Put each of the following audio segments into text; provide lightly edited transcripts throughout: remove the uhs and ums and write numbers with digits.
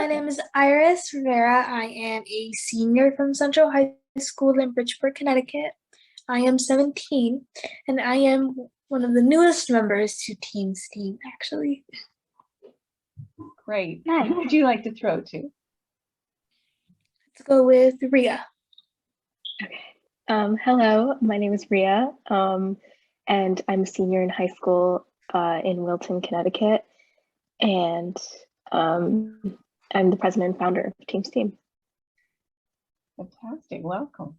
my name is Iris Rivera. I am a senior from Central High School in Bridgeport, Connecticut. I am 17, and I am one of the newest members to Team STEAM, actually. Great. Who would you like to throw to? Let's go with Ria. Okay. Hello, my name is Ria, and I'm a senior in high school in Wilton, Connecticut, and I'm the president and founder of Team STEAM. Fantastic. Welcome.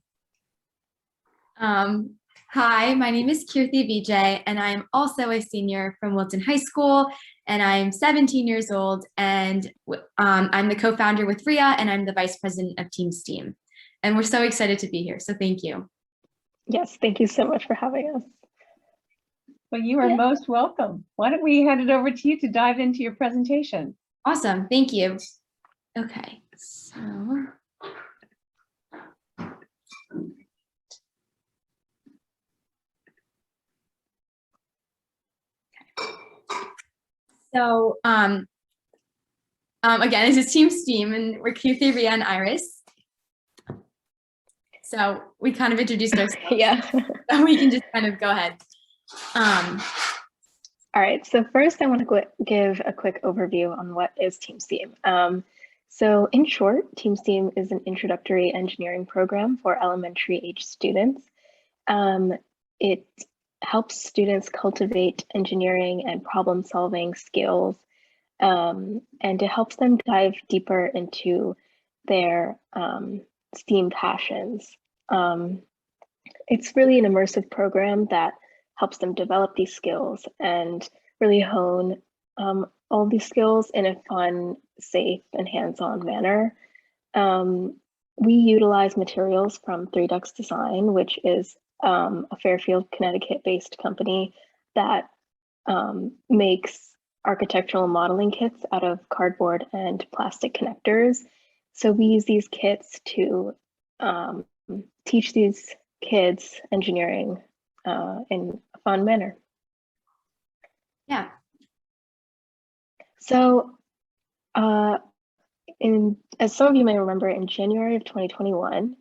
Hi, my name is Kirti Vijay, and I'm also a senior from Wilton High School, and I'm 17 years old, and I'm the co-founder with Ria, and I'm the vice president of Team STEAM. And we're so excited to be here, so thank you. Yes, thank you so much for having us. Well, you are most welcome. Why don't we hand it over to you to dive into your presentation? Awesome, thank you. Okay, so. So again, this is Team STEAM, and we're Kirti, Ria, and Iris. So we kind of introduced ourselves. Yeah. So we can just kind of go ahead. All right, so first I want to give a quick overview on what is Team STEAM. So in short, Team STEAM is an introductory engineering program for elementary age students. It helps students cultivate engineering and problem solving skills, and it helps them dive deeper into their STEAM passions. It's really an immersive program that helps them develop these skills and really hone all these skills in a fun, safe, and hands-on manner. We utilize materials from 3 Ducks Design, which is a Fairfield, Connecticut-based company that makes architectural modeling kits out of cardboard and plastic connectors. So we use these kits to teach these kids engineering in a fun manner. Yeah. So as some of you may remember, in January of 2021,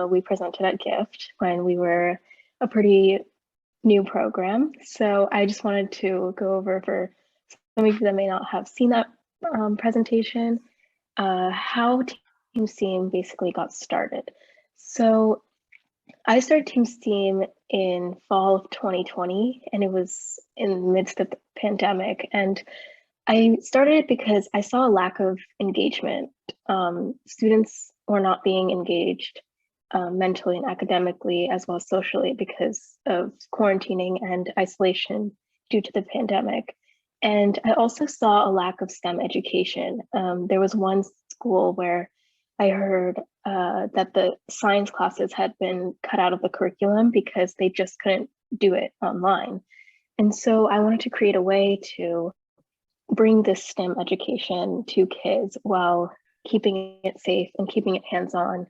we presented at GIFT when we were a pretty new program. So I just wanted to go over, for some of you that may not have seen that presentation, how Team STEAM basically got started. So I started Team STEAM in fall of 2020, and it was in the midst of the pandemic. And I started it because I saw a lack of engagement. Students were not being engaged mentally and academically, as well as socially, because of quarantining and isolation due to the pandemic. And I also saw a lack of STEM education. There was one school where I heard that the science classes had been cut out of the curriculum because they just couldn't do it online. And so I wanted to create a way to bring this STEM education to kids while keeping it safe and keeping it hands-on.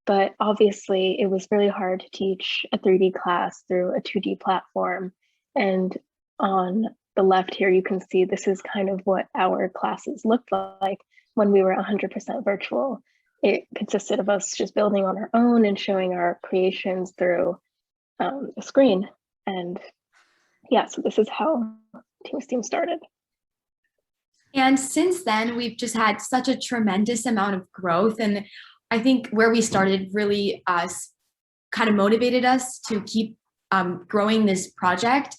But obviously it was really hard to teach a 3D class through a 2D platform. And on the left here, you can see this is kind of what our classes looked like when we were 100% virtual. It consisted of us just building on our own and showing our creations through a screen. And yeah, so this is how Team STEAM started. And since then, we've just had such a tremendous amount of growth. And I think where we started really kind of motivated us to keep growing this project.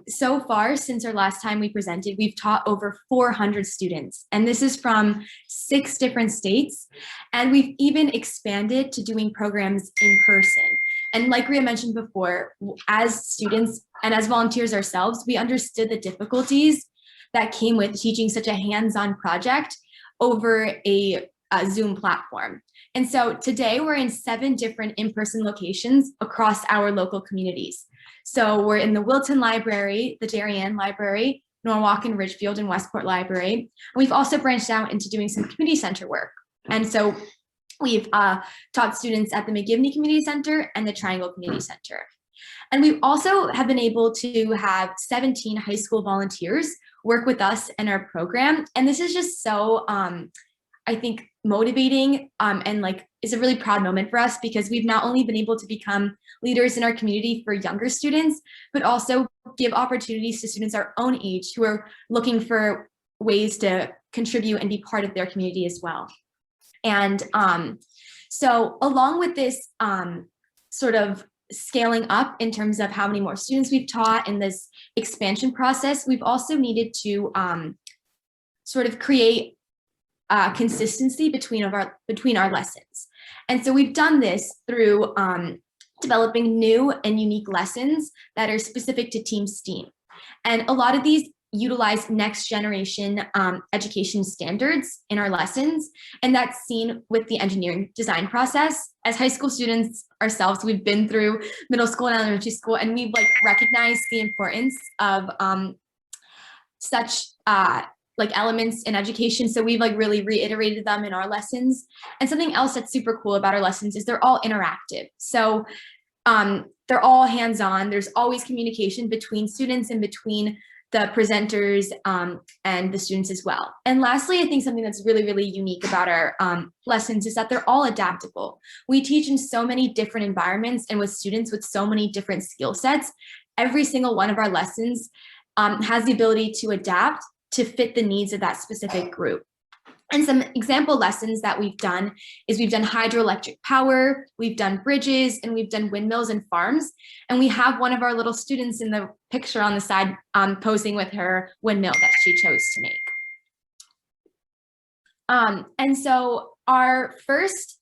So far, since our last time we presented, we've taught over 400 students, and this is from 6 different states. And we've even expanded to doing programs in person. And like Ria mentioned before, as students and as volunteers ourselves, we understood the difficulties that came with teaching such a hands-on project over a Zoom platform. And so today we're in 7 different in-person locations across our local communities. So we're in the Wilton Library, the Darien Library, Norwalk and Ridgefield and Westport Library. And we've also branched out into doing some community center work. And so we've taught students at the McGivney Community Center and the Triangle Community Center. And we also have been able to have 17 high school volunteers work with us in our program. And this is just so I think, motivating and like is a really proud moment for us, because we've not only been able to become leaders in our community for younger students, but also give opportunities to students our own age who are looking for ways to contribute and be part of their community as well. And so along with this sort of scaling up in terms of how many more students we've taught in this expansion process, we've also needed to sort of create consistency between our lessons. And so we've done this through developing new and unique lessons that are specific to Team STEAM. And a lot of these utilize next generation education standards in our lessons. And that's seen with the engineering design process. As high school students ourselves, we've been through middle school and elementary school, and we've like recognized the importance of such like elements in education. So we've like really reiterated them in our lessons. And something else that's super cool about our lessons is they're all interactive. So they're all hands-on. There's always communication between students and between the presenters and the students as well. And lastly, I think something that's really, really unique about our lessons is that they're all adaptable. We teach in so many different environments and with students with so many different skill sets. Every single one of our lessons has the ability to adapt to fit the needs of that specific group. And some example lessons that we've done is we've done hydroelectric power, we've done bridges, and we've done windmills and farms. And we have one of our little students in the picture on the side posing with her windmill that she chose to make. And so our first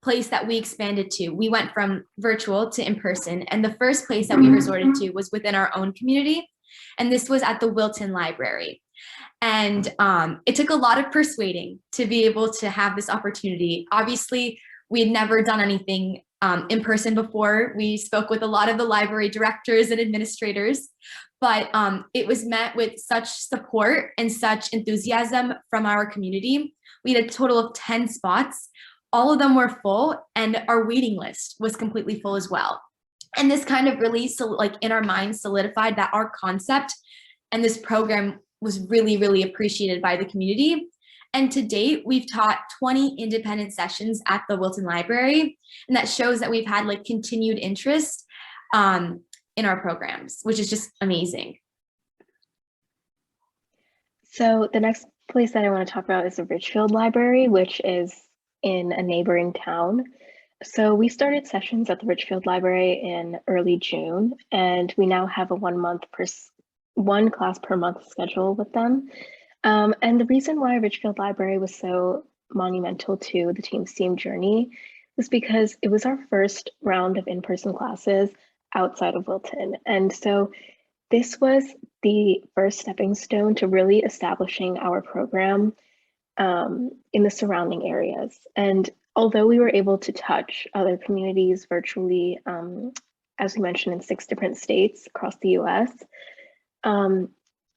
place that we expanded to, we went from virtual to in-person. And the first place that we resorted to was within our own community. And this was at the Wilton Library. And it took a lot of persuading to be able to have this opportunity. Obviously, we had never done anything in person before. We spoke with a lot of the library directors and administrators, but it was met with such support and such enthusiasm from our community. We had a total of 10 spots. All of them were full, and our waiting list was completely full as well. And this kind of really, like in our minds, solidified that our concept and this program was really, really appreciated by the community. And to date, we've taught 20 independent sessions at the Wilton Library. And that shows that we've had like continued interest in our programs, which is just amazing. So the next place that I want to talk about is the Richfield Library, which is in a neighboring town. So we started sessions at the Richfield Library in early June, and we now have a one class per month schedule with them. And the reason why Richfield Library was so monumental to the Team STEAM journey was because it was our first round of in-person classes outside of Wilton. And so this was the first stepping stone to really establishing our program in the surrounding areas. And although we were able to touch other communities virtually, as we mentioned, in 6 different states across the US,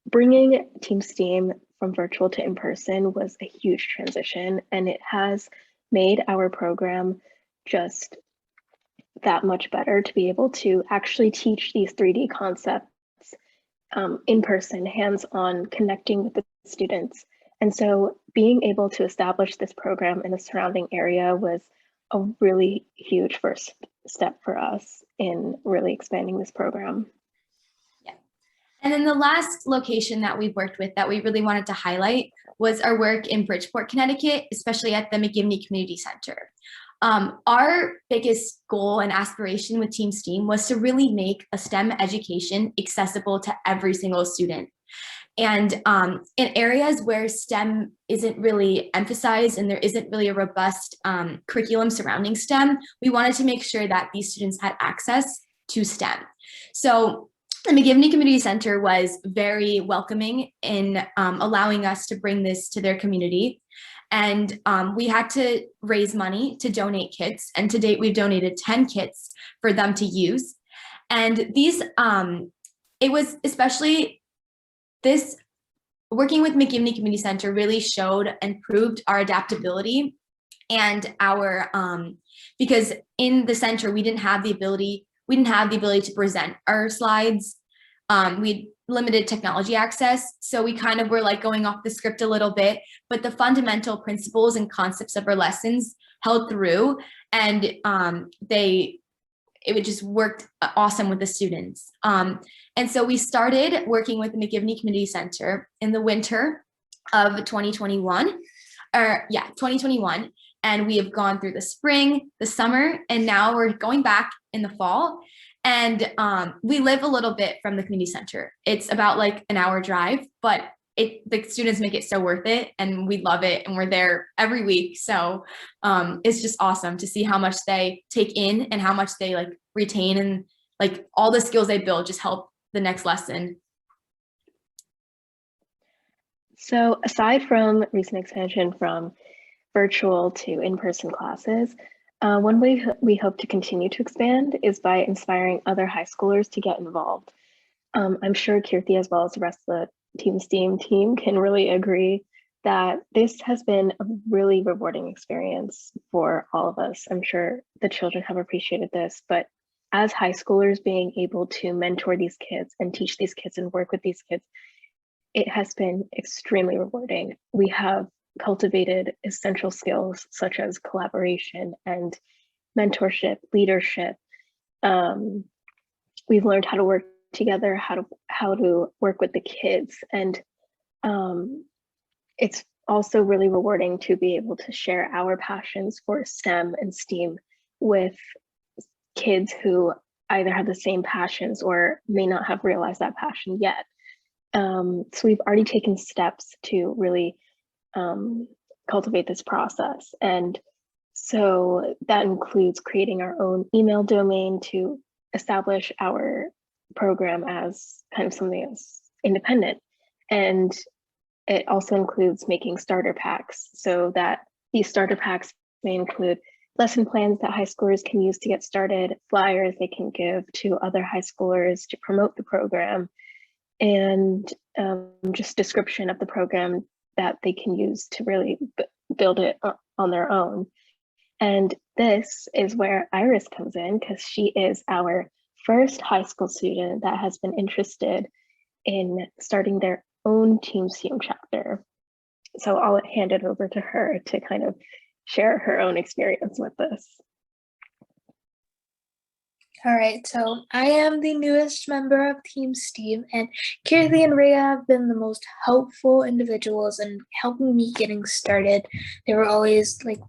bringing Team STEAM from virtual to in-person was a huge transition, and it has made our program just that much better to be able to actually teach these 3D concepts in person, hands-on, connecting with the students. And so being able to establish this program in the surrounding area was a really huge first step for us in really expanding this program. Yeah. And then the last location that we've worked with that we really wanted to highlight was our work in Bridgeport, Connecticut, especially at the McGivney Community Center. Our biggest goal and aspiration with Team STEAM was to really make a STEM education accessible to every single student. And in areas where STEM isn't really emphasized and there isn't really a robust curriculum surrounding STEM, we wanted to make sure that these students had access to STEM. So the McGivney Community Center was very welcoming in allowing us to bring this to their community. And we had to raise money to donate kits. And to date, we've donated 10 kits for them to use. And these, it was especially this, working with McGivney Community Center really showed and proved our adaptability and our, because in the center, we didn't have the ability to present our slides we limited technology access. So we kind of were like going off the script a little bit, but the fundamental principles and concepts of our lessons held through, and it would just worked awesome with the students. And so we started working with the McGivney Community Center in the winter of 2021, 2021. And we have gone through the spring, the summer, and now we're going back in the fall. And we live a little bit from the community center. It's about like an hour drive, but the students make it so worth it, and we love it, and we're there every week. So it's just awesome to see how much they take in and how much they like retain, and like all the skills they build just help the next lesson. So aside from recent expansion from virtual to in-person classes, one way we hope to continue to expand is by inspiring other high schoolers to get involved. I'm sure Kirti, as well as the rest of the Team STEAM team, can really agree that this has been a really rewarding experience for all of us. I'm sure the children have appreciated this, but as high schoolers, being able to mentor these kids and teach these kids and work with these kids, it has been extremely rewarding. We have cultivated essential skills such as collaboration and mentorship, leadership. We've learned how to work together, how to work with the kids, and it's also really rewarding to be able to share our passions for STEM and STEAM with kids who either have the same passions or may not have realized that passion yet. So we've already taken steps to really cultivate this process. And so that includes creating our own email domain to establish our program as kind of something that's independent. And it also includes making starter packs, so that these starter packs may include lesson plans that high schoolers can use to get started, flyers they can give to other high schoolers to promote the program, and just description of the program that they can use to really build it on their own. And this is where Iris comes in, because she is our first high school student that has been interested in starting their own Team STEAM chapter. So I'll hand it over to her to kind of share her own experience with this. All right, so I am the newest member of Team STEAM, and Kirti and Rhea have been the most helpful individuals in helping me getting started. They were always like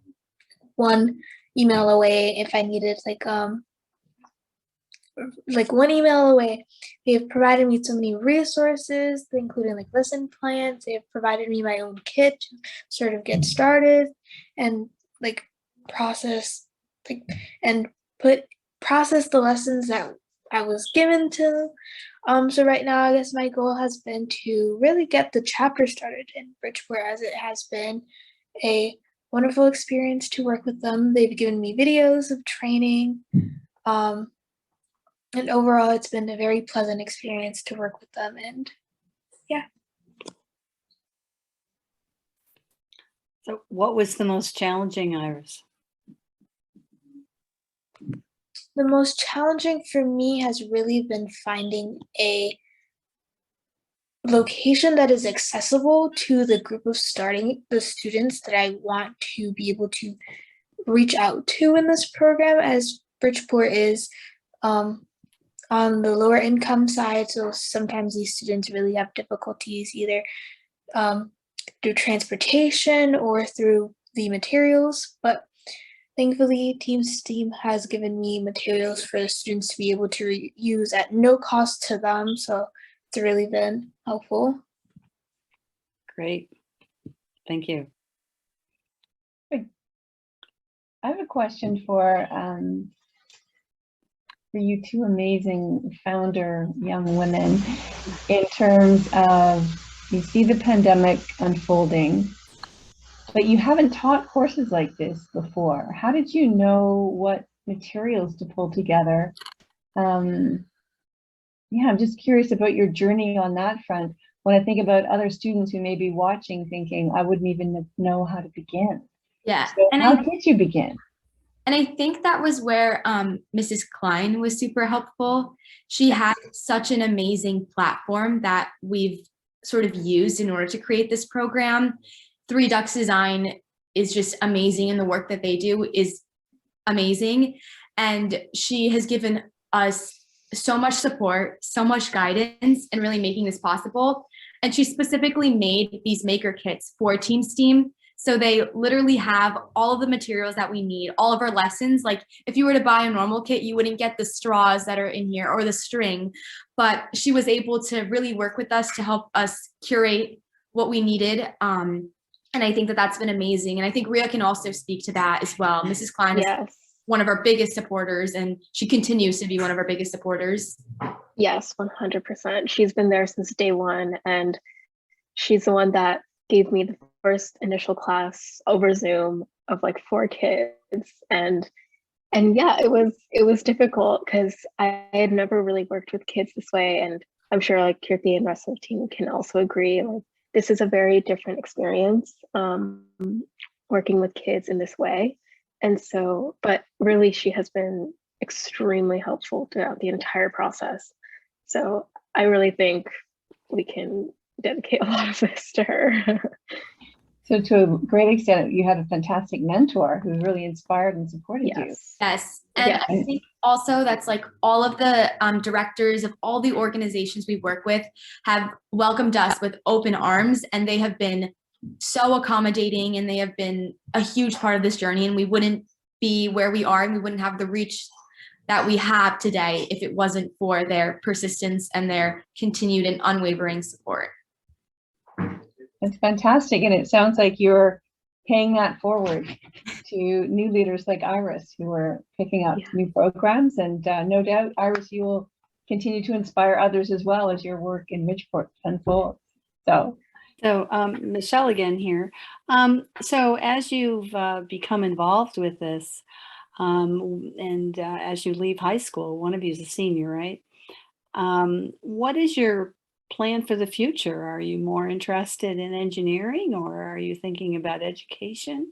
one email away if I needed like one email away. They have provided me so many resources, including like lesson plans. They have provided me my own kit to sort of get started and like process the lessons that I was given to. So right now, I guess my goal has been to really get the chapter started in Bridgeport, as it has been a wonderful experience to work with them. They've given me videos of training. And overall, it's been a very pleasant experience to work with them. And yeah. So what was the most challenging, Iris? The most challenging for me has really been finding a location that is accessible to the group of the students that I want to be able to reach out to in this program, as Bridgeport is on the lower income side. So sometimes these students really have difficulties either through transportation or through the materials. But thankfully, Team STEAM has given me materials for the students to be able to use at no cost to them. So it's really been helpful. Great. Thank you. I have a question for you two amazing founder young women, in terms of, you see the pandemic unfolding, but you haven't taught courses like this before. How did you know what materials to pull together? Yeah, I'm just curious about your journey on that front. When I think about other students who may be watching thinking, I wouldn't even know how to begin. Yeah. So how did you begin? And I think that was where Mrs. Klein was super helpful. She had such an amazing platform that we've sort of used in order to create this program. Three Ducks Design is just amazing, and the work that they do is amazing. And she has given us so much support, so much guidance in really making this possible. And she specifically made these maker kits for Team STEAM. So they literally have all of the materials that we need, all of our lessons. Like if you were to buy a normal kit, you wouldn't get the straws that are in here or the string, but she was able to really work with us to help us curate what we needed. And I think that that's been amazing. And I think Ria can also speak to that as well. Mrs. Klein is Yes. one of our biggest supporters, and she continues to be one of our biggest supporters. Yes, 100%. She's been there since day one, and she's the one that gave me the first initial class over Zoom of like 4 kids. And yeah, it was difficult because I had never really worked with kids this way. And I'm sure like Kirti and the rest of the team can also agree, like this is a very different experience, working with kids in this way. And so, but really she has been extremely helpful throughout the entire process. So I really think we can dedicate a lot of this to her. So to a great extent, you had a fantastic mentor who really inspired and supported you. Yes. Yes. And Yes. I think also that's like all of the directors of all the organizations we work with have welcomed us with open arms, and they have been so accommodating, and they have been a huge part of this journey. And we wouldn't be where we are, and we wouldn't have the reach that we have today if it wasn't for their persistence and their continued and unwavering support. It's fantastic. And it sounds like you're paying that forward to new leaders like Iris, who are picking up new programs. And no doubt, Iris, you will continue to inspire others as well as your work in Ridgeport unfolds. So Michelle again here. So as you've become involved with this, and as you leave high school, one of you is a senior, right? What is your plan for the future? Are you more interested in engineering, or are you thinking about education?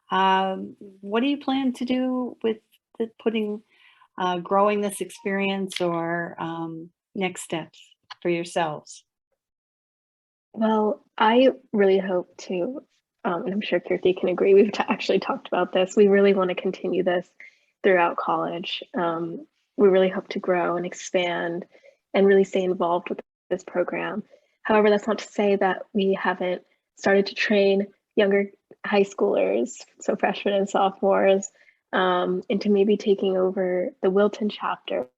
What do you plan to do with growing this experience, or next steps for yourselves? Well, I really hope to, and I'm sure Kirti can agree, we've actually talked about this. We really want to continue this throughout college. We really hope to grow and expand and really stay involved with this program. However, that's not to say that we haven't started to train younger high schoolers, so freshmen and sophomores, into maybe taking over the Wilton chapter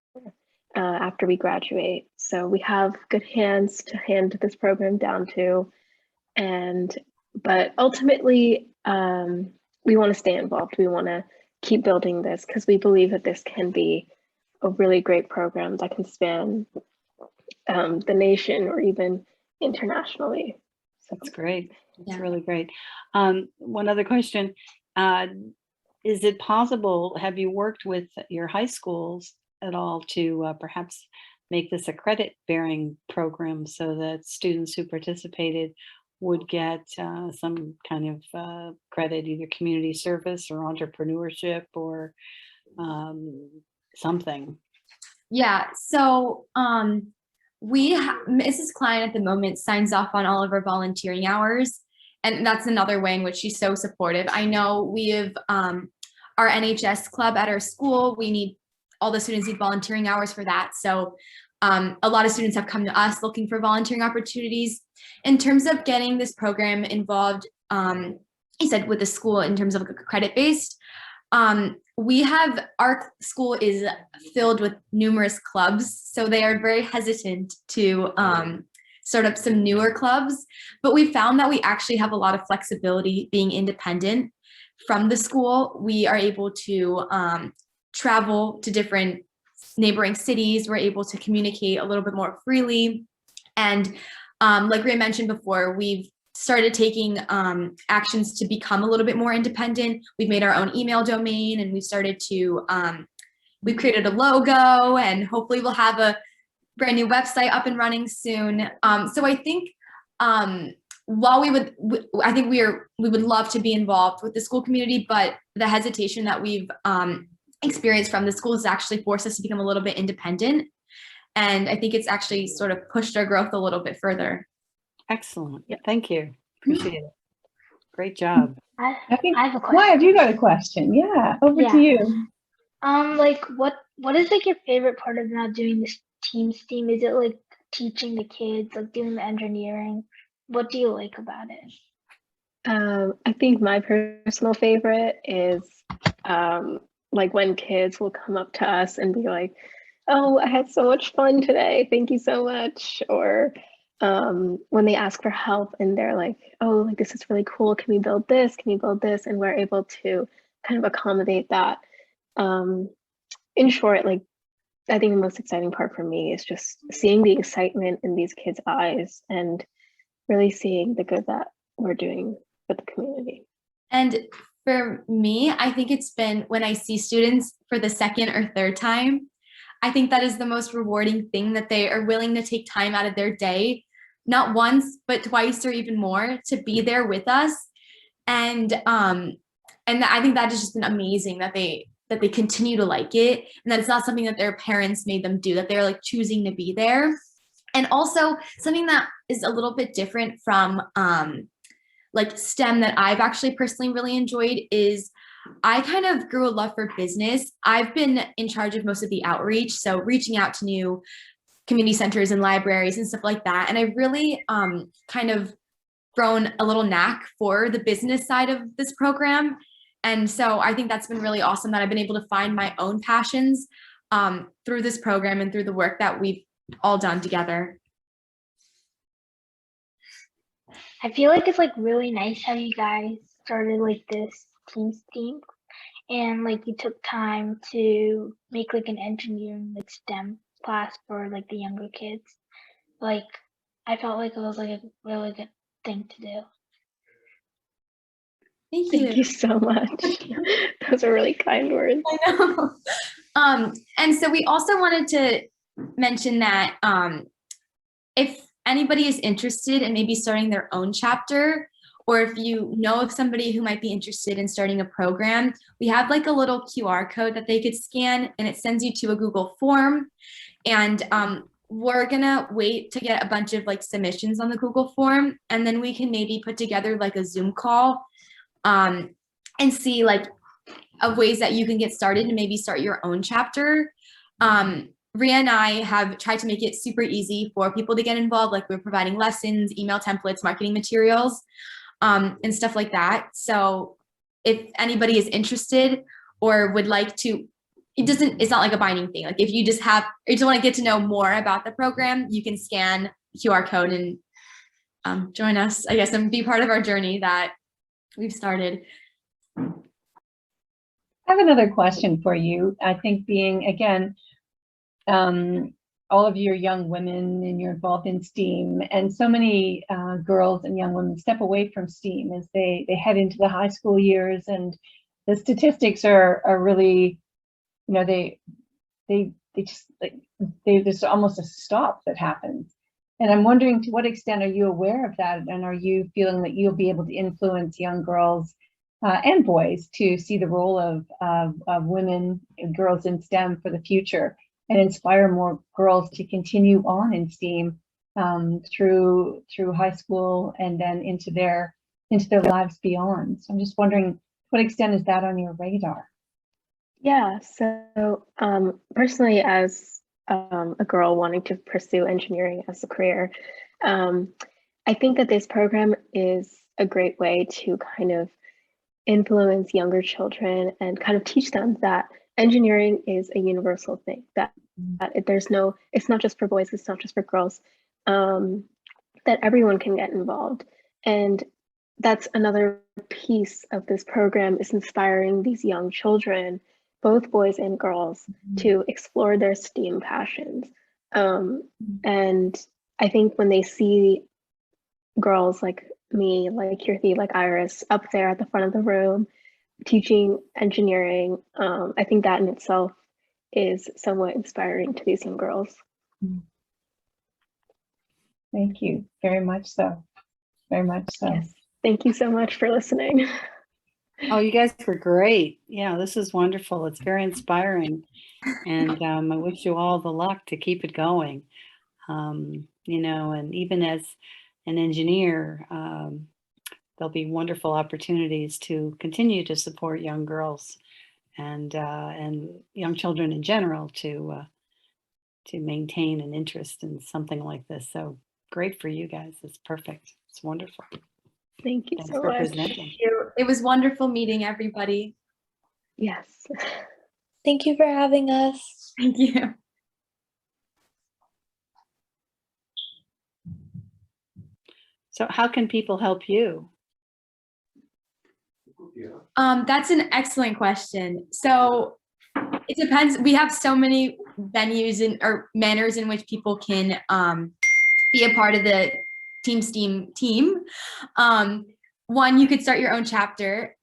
after we graduate. So we have good hands to hand this program down to, but ultimately we want to stay involved. We want to keep building this because we believe that this can be a really great program that can span the nation or even internationally. So That's great. That's Yeah. really great. One other question. Is it possible, have you worked with your high schools at all to perhaps make this a credit-bearing program so that students who participated would get some kind of credit, either community service or entrepreneurship or something? Yeah, so Mrs. Klein at the moment signs off on all of our volunteering hours, and that's another way in which she's so supportive. I know we have our NHS club at our school. All the students need volunteering hours for that. So a lot of students have come to us looking for volunteering opportunities. In terms of getting this program involved, he said with the school in terms of credit-based, our school is filled with numerous clubs, so they are very hesitant to start up some newer clubs, but we found that we actually have a lot of flexibility being independent from the school. We are able to travel to different neighboring cities. We're able to communicate a little bit more freely. And like Ria mentioned before, we've started taking actions to become a little bit more independent. We've made our own email domain, and we've started to, we've created a logo, and hopefully we'll have a brand new website up and running soon. So I think while we would love to be involved with the school community, but the hesitation that we've experienced from the schools has actually forced us to become a little bit independent. And I think it's actually sort of pushed our growth a little bit further. Excellent. Thank you. Appreciate it. Great job. I I think have a Maya, question. you got a question. Yeah, over to Yeah. you. Like what is like your favorite part of now doing this team STEAM? Is it like teaching the kids, like doing the engineering? What do you like about it? I think my personal favorite is like when kids will come up to us and be like, "Oh, I had so much fun today. Thank you so much." Or when they ask for help and they're like, "Oh, like this is really cool. Can we build this? Can we build this?" And we're able to kind of accommodate that. In short, like I think the most exciting part for me is just seeing the excitement in these kids' eyes and really seeing the good that we're doing with the community. And for me, I think it's been when I see students for the second or third time, I think that is the most rewarding thing, that they are willing to take time out of their day, not once, but twice or even more, to be there with us. And I think that has just been amazing that they continue to like it, and that it's not something that their parents made them do, that they're like choosing to be there. And also something that is a little bit different from like STEM that I've actually personally really enjoyed is I kind of grew a love for business. I've been in charge of most of the outreach, so reaching out to new community centers and libraries and stuff like that. And I've really kind of grown a little knack for the business side of this program. And so I think that's been really awesome that I've been able to find my own passions through this program and through the work that we've all done together. I feel like it's like really nice how you guys started like this team STEAM and like you took time to make like an engineering like STEM class for like the younger kids. Like I felt like it was like a really good thing to do. Thank you. Thank you so much. Those are really kind words. I know. And so we also wanted to mention that if anybody is interested in maybe starting their own chapter, or if you know of somebody who might be interested in starting a program, we have like a little QR code that they could scan, and it sends you to a Google form. And we're gonna wait to get a bunch of like submissions on the Google form, and then we can maybe put together like a Zoom call and see like of ways that you can get started and maybe start your own chapter. Ria and I have tried to make it super easy for people to get involved. Like we're providing lessons, email templates, marketing materials, and stuff like that. So if anybody is interested or would like to, it's not like a binding thing. Like if you just want to get to know more about the program, you can scan QR code and join us, I guess, and be part of our journey that we've started. I have another question for you. I think being, again, all of your young women and you're involved in STEAM, and so many girls and young women step away from STEAM as they head into the high school years, and the statistics are really, you know, there's almost a stop that happens. And I'm wondering, to what extent are you aware of that, and are you feeling that you'll be able to influence young girls and boys to see the role of women and girls in STEM for the future, and inspire more girls to continue on in STEAM through high school and then into their lives beyond? So I'm just wondering, to what extent is that on your radar? Yeah, so personally, as a girl wanting to pursue engineering as a career, I think that this program is a great way to kind of influence younger children and kind of teach them that engineering is a universal thing, that it's not just for boys, it's not just for girls, that everyone can get involved. And that's another piece of this program, is inspiring these young children, both boys and girls, to explore their STEAM passions. And I think when they see girls like me, like Kirthi, like Iris, up there at the front of the room teaching engineering, I think that in itself is somewhat inspiring to these young girls. Thank you very much so. Very much so. Yes. Thank you so much for listening. Oh, you guys were great. Yeah, this is wonderful. It's very inspiring. And I wish you all the luck to keep it going. You know, and even as an engineer, there'll be wonderful opportunities to continue to support young girls and young children in general to maintain an interest in something like this. So great for you guys. It's perfect. It's wonderful. Thank you Thanks so for much. presenting. It was wonderful meeting everybody. Yes. Thank you for having us. Thank you. So how can people help you? That's an excellent question. So it depends. We have so many venues or manners in which people can be a part of the Team STEAM team. One, you could start your own chapter.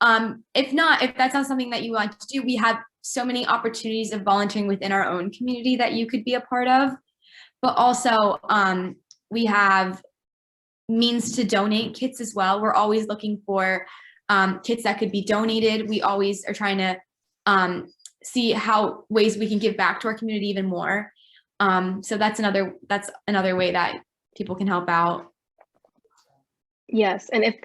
If that's not something that you want to do, we have so many opportunities of volunteering within our own community that you could be a part of. But also, we have means to donate kits as well. We're always looking for kits that could be donated. We always are trying to see how ways we can give back to our community even more. So that's another way that people can help out. Yes, and if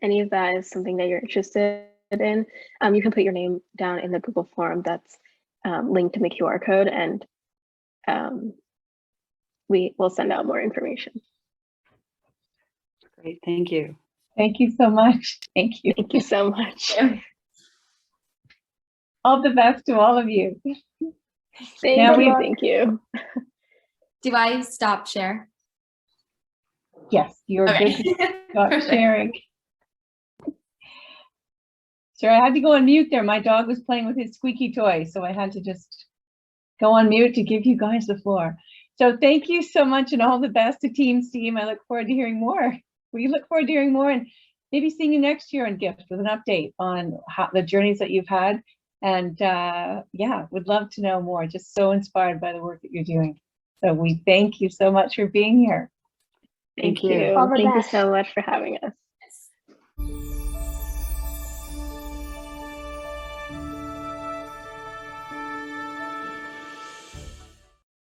any of that is something that you're interested in, you can put your name down in the Google form that's linked in the QR code, and we will send out more information. Great, thank you. Thank you so much. Thank you. Thank you so much. All the best to all of you. Thank we- you. Thank you. Do I stop share? Yes, you're Okay. good to stop Perfect. sharing. So I had to go on mute there. My dog was playing with his squeaky toy, so I had to just go on mute to give you guys the floor. So thank you so much and all the best to Team STEAM. I look forward to hearing more. We look forward to hearing more and maybe seeing you next year on Gift with an update on how the journeys that you've had. And yeah, would love to know more. Just so inspired by the work that you're doing. So we thank you so much for being here. Thank Thank you. you. All the Thank you best. so much for having us.